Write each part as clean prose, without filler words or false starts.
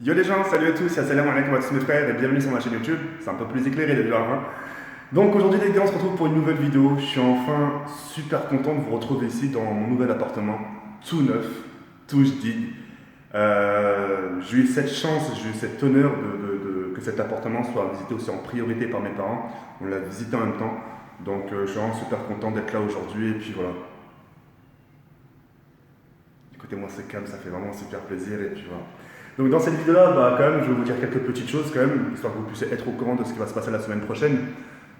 Yo les gens, salut à tous, assalamu alaikum à tous mes frères et bienvenue sur ma chaîne YouTube. C'est un peu plus éclairé déjà. Hein. Donc aujourd'hui les gars, on se retrouve pour une nouvelle vidéo. Je suis enfin super content de vous retrouver ici dans mon nouvel appartement, tout neuf, tout jadid. J'ai eu cette chance, j'ai eu cet honneur que cet appartement soit visité aussi en priorité par mes parents. On l'a visité en même temps. Donc je suis vraiment super content d'être là aujourd'hui et puis voilà. Écoutez-moi, c'est calme, ça fait vraiment super plaisir et puis voilà. Donc dans cette vidéo-là, quand même, je vais vous dire quelques petites choses quand même, histoire que vous puissiez être au courant de ce qui va se passer la semaine prochaine.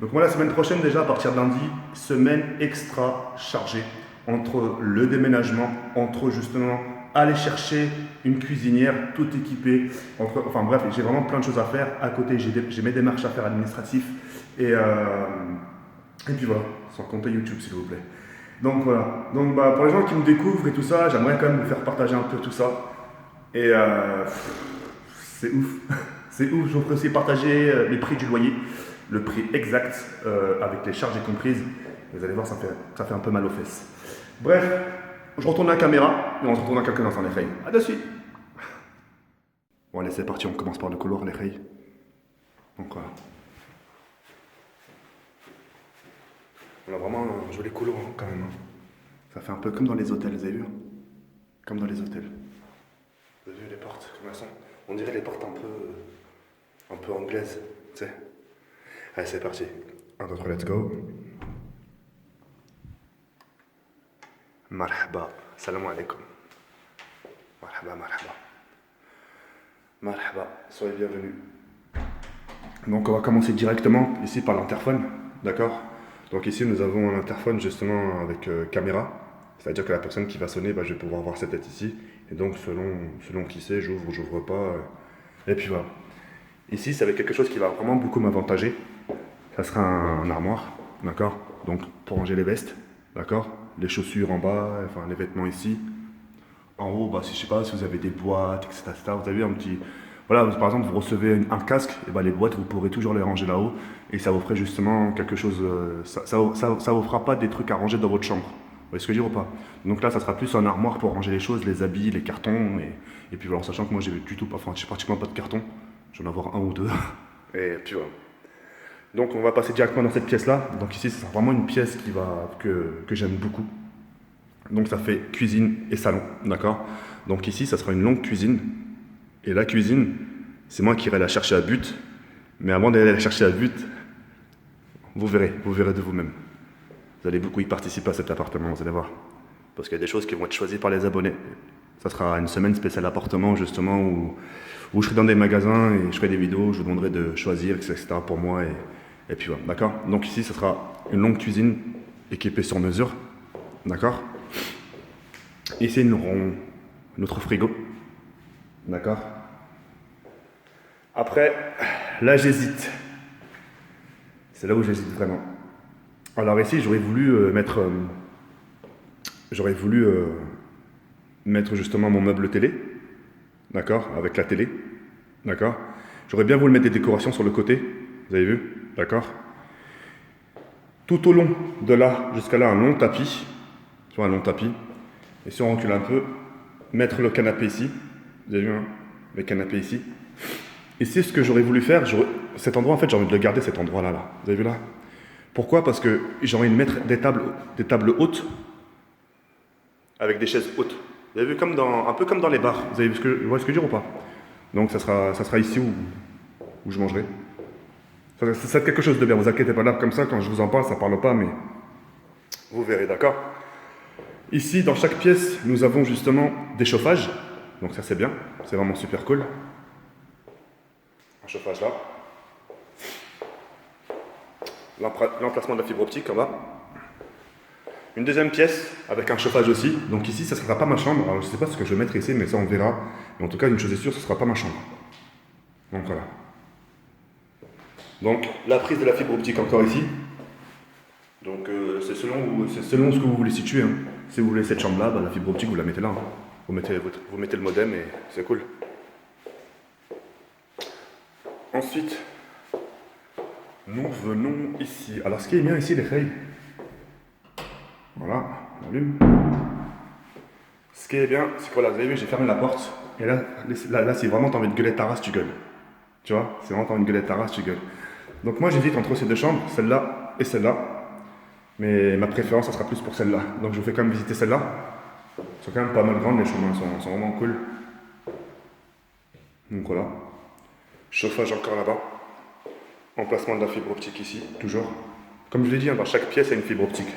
Donc moi, la semaine prochaine, déjà, à partir de lundi, semaine extra chargée entre le déménagement, entre justement aller chercher une cuisinière tout équipée, enfin bref, j'ai vraiment plein de choses à faire. À côté, j'ai mes démarches à faire administratives et puis voilà, sans compter YouTube s'il vous plaît. Donc voilà. Donc pour les gens qui me découvrent et tout ça, j'aimerais quand même vous faire partager un peu tout ça. Et c'est ouf. C'est ouf. Je vous ferai aussi partager les prix du loyer, le prix exact avec les charges comprises. Vous allez voir, ça fait un peu mal aux fesses. Bref, je retourne la caméra et on se retrouve dans quelques instants les filles. A de suite. Bon allez, c'est parti, on commence par le couloir les filles. Donc voilà. On a vraiment un joli couloir hein, quand même. Hein. Ça fait un peu comme dans les hôtels, vous avez vu hein. Comme dans les hôtels. Vous avez vu les portes, comme elles sont. On dirait les portes un peu anglaises, tu sais. Allez, c'est parti. 1, 2, 3, let's go. Marhaba, salam alaikum. Marhaba, marhaba. Marhaba, soyez bienvenus. Donc on va commencer directement ici par l'interphone, d'accord? Donc ici nous avons un interphone justement avec caméra. C'est-à-dire que la personne qui va sonner, je vais pouvoir voir sa tête ici. Et donc selon qui c'est, j'ouvre ou j'ouvre pas. Et puis voilà. Ici, c'est avec quelque chose qui va vraiment beaucoup m'avantager. Ça sera un armoire, d'accord? Donc pour ranger les vestes, d'accord? Les chaussures en bas, enfin les vêtements ici. En haut, si je sais pas, si vous avez des boîtes, etc. Vous avez un petit. Voilà, par exemple, vous recevez un casque, et les boîtes, vous pourrez toujours les ranger là-haut. Et ça vous ferait justement quelque chose. Ça vous fera pas des trucs à ranger dans votre chambre. Vous voyez ce que je veux dire ou pas? Donc là, ça sera plus un armoire pour ranger les choses, les habits, les cartons. Et puis voilà, en sachant que moi, j'ai du tout, enfin, j'ai pratiquement pas de carton. Je vais en avoir un ou deux. Et puis voilà. Donc on va passer directement dans cette pièce-là. Donc ici, c'est vraiment une pièce que j'aime beaucoup. Donc ça fait cuisine et salon, d'accord? Donc ici, ça sera une longue cuisine. Et la cuisine, c'est moi qui irai la chercher à but. Mais avant d'aller la chercher à but, vous verrez de vous-même. Vous allez beaucoup y participer à cet appartement, vous allez voir. Parce qu'il y a des choses qui vont être choisies par les abonnés. Ça sera une semaine spéciale appartement, justement, où je serai dans des magasins et je ferai des vidéos, je vous demanderai de choisir, etc. pour moi. Et puis voilà, d'accord? Donc ici, ça sera une longue cuisine équipée sur mesure, d'accord? Ici, nous aurons notre frigo, d'accord? Après, là, j'hésite. C'est là où j'hésite vraiment. Alors ici, j'aurais voulu mettre justement mon meuble télé, d'accord, avec la télé, d'accord. J'aurais bien voulu mettre des décorations sur le côté, vous avez vu, d'accord. Tout au long de là jusqu'à là, un long tapis, tu vois, un long tapis. Et si on recule un peu, mettre le canapé ici, vous avez vu, hein, le canapé ici. Ici, ce que j'aurais voulu faire, cet endroit, en fait, j'ai envie de le garder, cet endroit-là, là. Vous avez vu là? Pourquoi? Parce que j'ai envie de mettre des tables hautes avec des chaises hautes. Vous avez vu un peu comme dans les bars. Vous voyez ce que je veux dire ou pas? Donc ça sera ici où je mangerai. Ça sera quelque chose de bien. Vous inquiétez pas là comme ça. Quand je vous en parle, ça parle pas, mais vous verrez, d'accord? Ici, dans chaque pièce, nous avons justement des chauffages. Donc ça c'est bien. C'est vraiment super cool. Un chauffage là. L'emplacement de la fibre optique en bas. Une deuxième pièce avec un chauffage aussi. Donc ici, ça ne sera pas ma chambre. Alors je ne sais pas ce que je vais mettre ici, mais ça on verra. Mais en tout cas, une chose est sûre, ce ne sera pas ma chambre. Donc voilà. Donc la prise de la fibre optique encore ici. Donc c'est selon ce que vous voulez situer. Hein. Si vous voulez cette chambre-là, la fibre optique, vous la mettez là. Hein. Vous mettez le modem et c'est cool. Ensuite, nous venons ici. Alors ce qui est bien ici, les feuilles. Voilà, on allume. Ce qui est bien, c'est que voilà, vous avez vu, j'ai fermé la porte. Et là c'est vraiment, t'as envie de gueuler ta race, tu gueules. Tu vois, c'est vraiment, t'as envie de gueuler ta race, tu gueules. Donc moi, j'hésite entre ces deux chambres, celle-là et celle-là. Mais ma préférence, ça sera plus pour celle-là. Donc je vous fais quand même visiter celle-là. Elles sont quand même pas mal grandes, les chambres sont vraiment cool. Donc voilà. Chauffage encore là-bas. Emplacement de la fibre optique ici, toujours. Comme je l'ai dit, dans chaque pièce, il y a une fibre optique.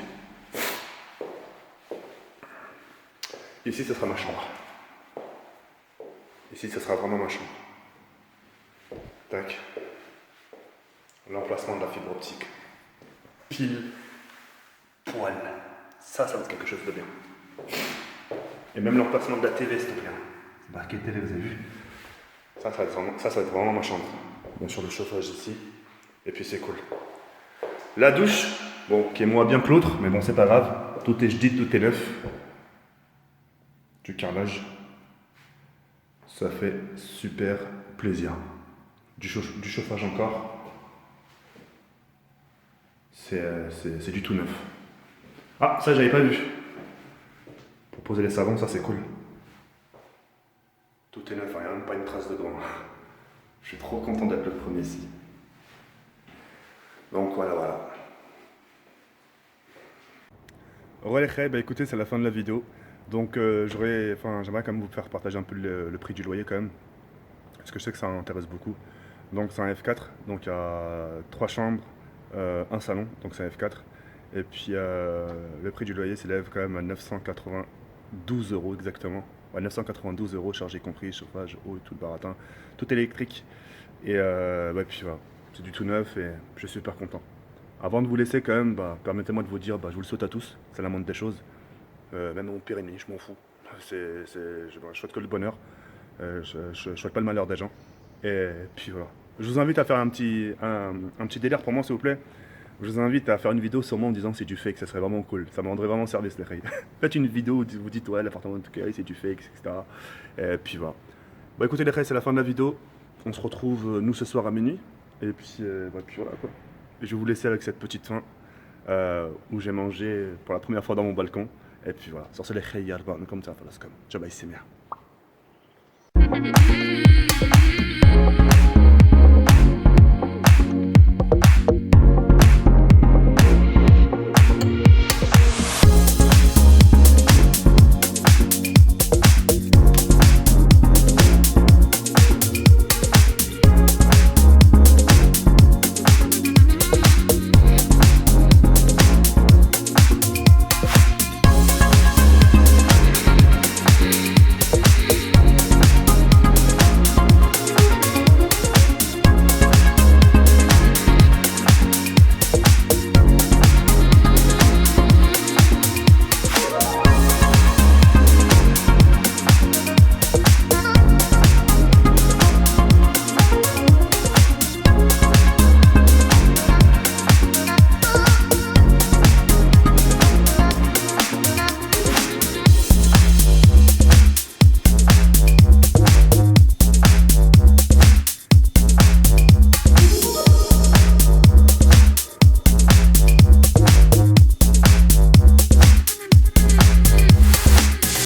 Ici, ce sera ma chambre. Ici, ce sera vraiment ma chambre. Tac. L'emplacement de la fibre optique. Pile poil. Ça va être quelque chose de bien. Et même l'emplacement de la TV, s'il te plaît. Marqué télé, vous avez vu? Ça va être vraiment ma chambre. Bien sûr, le chauffage ici. Et puis c'est cool. La douche, bon, qui est moins bien que l'autre, mais bon, c'est pas grave. Tout est jadid, tout est neuf. Du carrelage. Ça fait super plaisir. Du chauffage encore. C'est du tout neuf. Ah, ça j'avais pas vu. Pour poser les savons, ça c'est cool. Tout est neuf, il n'y a même pas une trace dedans. Je suis trop content d'être le premier ici. Donc voilà. Ouais les frères, bah écoutez, c'est la fin de la vidéo. Donc j'aimerais quand même vous faire partager un peu le prix du loyer quand même. Parce que je sais que ça intéresse beaucoup. Donc c'est un F4, donc il y a 3 chambres, un salon, donc c'est un F4. Et puis le prix du loyer s'élève quand même à 992 € exactement. Ouais, 992 € chargé compris, chauffage, eau et tout le baratin, tout électrique. Et puis voilà, c'est du tout neuf et je suis super content. Avant de vous laisser quand même, permettez-moi de vous dire, je vous le souhaite à tous, c'est la moindre des choses. Même mon pire ennemi, je m'en fous. Je souhaite que le bonheur, je souhaite pas le malheur des gens. Et puis voilà. Je vous invite à faire un petit délire pour moi, s'il vous plaît. Je vous invite à faire une vidéo sur moi en disant que c'est du fake, ça serait vraiment cool. Ça me rendrait vraiment service, les règles. Faites une vidéo où vous dites, ouais, l'appartement de Tukari, c'est du fake, etc. Et puis voilà. Écoutez, les règles, c'est la fin de la vidéo. On se retrouve, nous, ce soir à minuit. Et puis, puis voilà, quoi. Et je vais vous laisser avec cette petite fin où j'ai mangé pour la première fois dans mon balcon. Et puis voilà. Sur ce, les règles, comme ça, comme. Jabba, c'est bien.